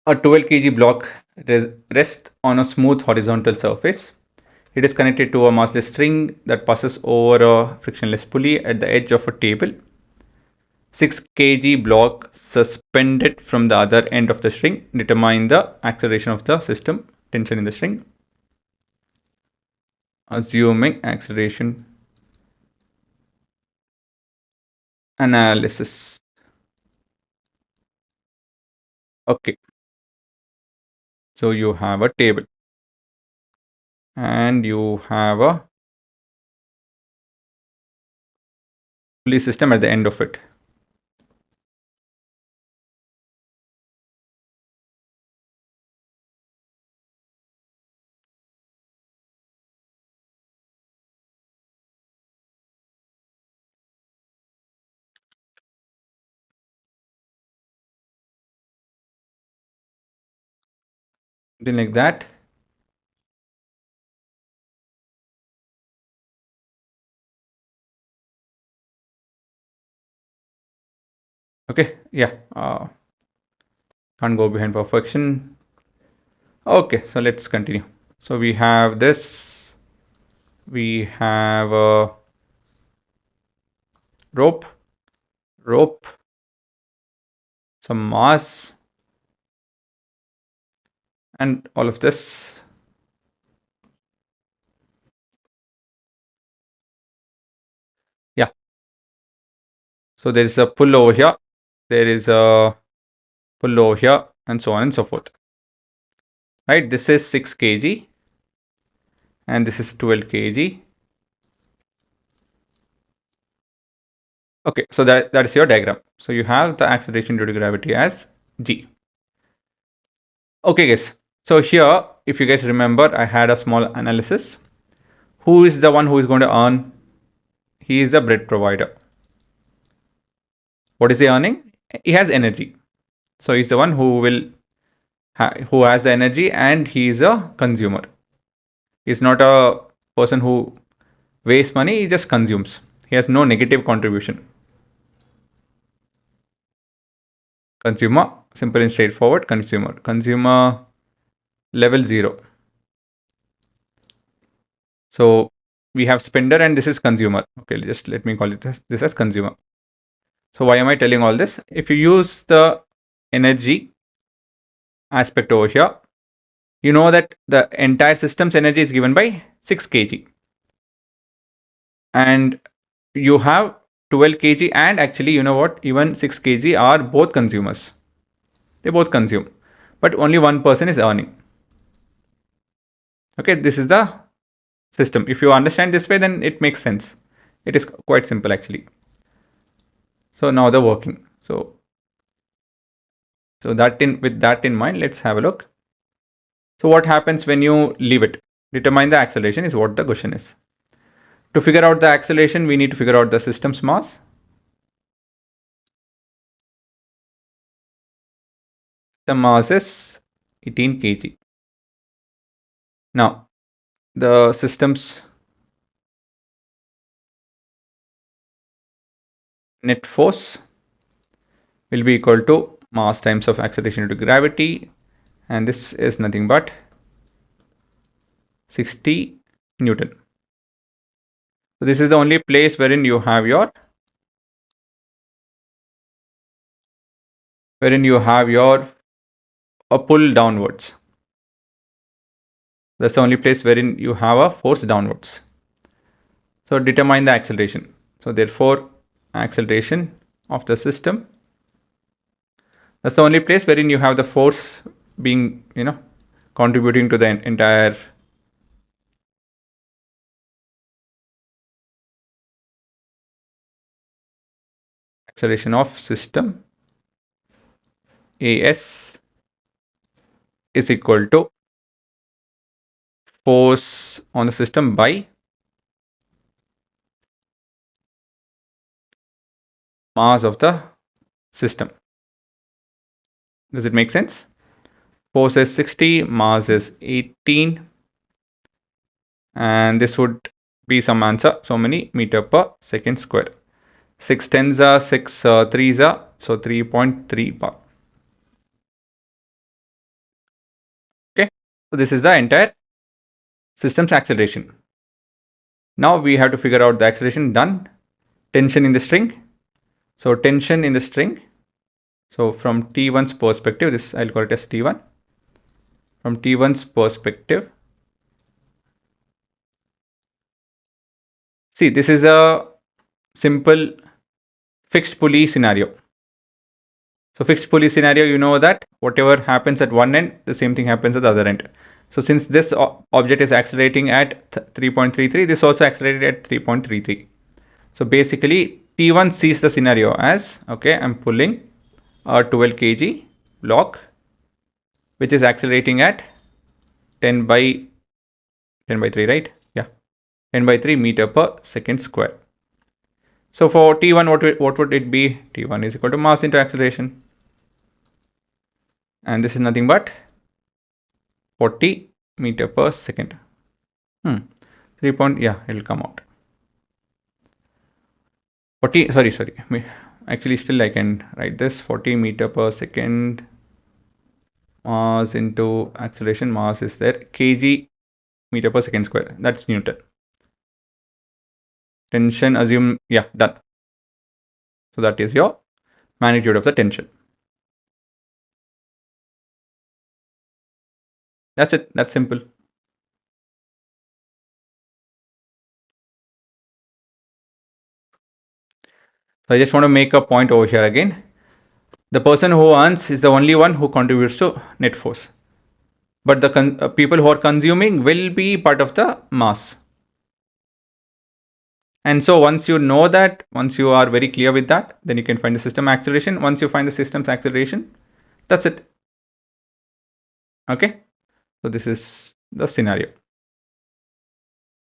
A 12 kg block rests on a smooth horizontal surface. It is connected to a massless string that passes over a frictionless pulley at the edge of a table. 6 kg block suspended from the other end of the string. Determine the acceleration of the system, tension in the string. Assuming acceleration analysis. Okay. So you have a table and you have a pulley system at the end of it. Something like that. Okay, yeah. Can't go behind perfection. Okay, so let's continue. So we have this. We have a rope, some mass, and all of this. Yeah. So there is a pull over here. There is a pull over here, and so on and so forth. Right? This is 6 kg, and this is 12 kg. Okay, so that is your diagram. So you have the acceleration due to gravity as g. Okay, guys. So here, if you guys remember, I had a small analysis. Who is the one who is going to earn? He is the bread provider. What is he earning? He has energy. So he's the one who who has the energy, and he is a consumer. He's not a person who wastes money, he just consumes. He has no negative contribution. Consumer, simple and straightforward, consumer. Consumer level 0. So we have spender and this is consumer. Okay, just let me call it this as consumer. So why am I telling all this? If you use the energy aspect over here, you know that the entire system's energy is given by 6 kg. And you have 12 kg, and actually, you know what? Even 6 kg are both consumers. They both consume, but only one person is earning. Okay, this is the system. If you understand this way, then it makes sense. It is quite simple actually. So now the working. So with that in mind, let's have a look. So what happens when you leave it? Determine the acceleration is what the question is. To figure out the acceleration, we need to figure out the system's mass. The mass is 18 kg. Now, the system's net force will be equal to mass times of acceleration due to gravity, and this is nothing but 60 Newton. So this is the only place wherein you have your a pull downwards. That's the only place wherein you have a force downwards. So determine the acceleration. So therefore, acceleration of the system. That's the only place wherein you have the force being, contributing to the entire acceleration of system. AS is equal to force on the system by mass of the system. Does it make sense? Force is 60, mass is 18, and this would be some answer, so many meter per second square. 6 tens are 6 3s are, so 3.3 power. So this is the entire system's acceleration. Now we have to figure out the acceleration. Done. Tension in the string. So tension in the string. So from T1's perspective, this I'll call it as T1. From T1's perspective, see, this is a simple fixed pulley scenario. So fixed pulley scenario, you know that whatever happens at one end, the same thing happens at the other end. So since this object is accelerating at 3.33, this also accelerated at 3.33. So basically T1 sees the scenario as, okay, I'm pulling a 12 kg block, which is accelerating at 10 by 3, right? Yeah, 10 by 3 meter per second square. So for T1, what would it be? T1 is equal to mass into acceleration. And this is nothing but 40 meter per second. 3 point, yeah, it'll come out. 40, sorry. Actually, still I can write this 40 meter per second mass into acceleration. Mass is there, kg meter per second square. That's Newton. Tension, assume, yeah, done. So that is your magnitude of the tension. That's it. That's simple. So I just want to make a point over here again. The person who earns is the only one who contributes to net force. But the people who are consuming will be part of the mass. And so once you know that, once you are very clear with that, then you can find the system acceleration. Once you find the system's acceleration, that's it. Okay. So this is the scenario.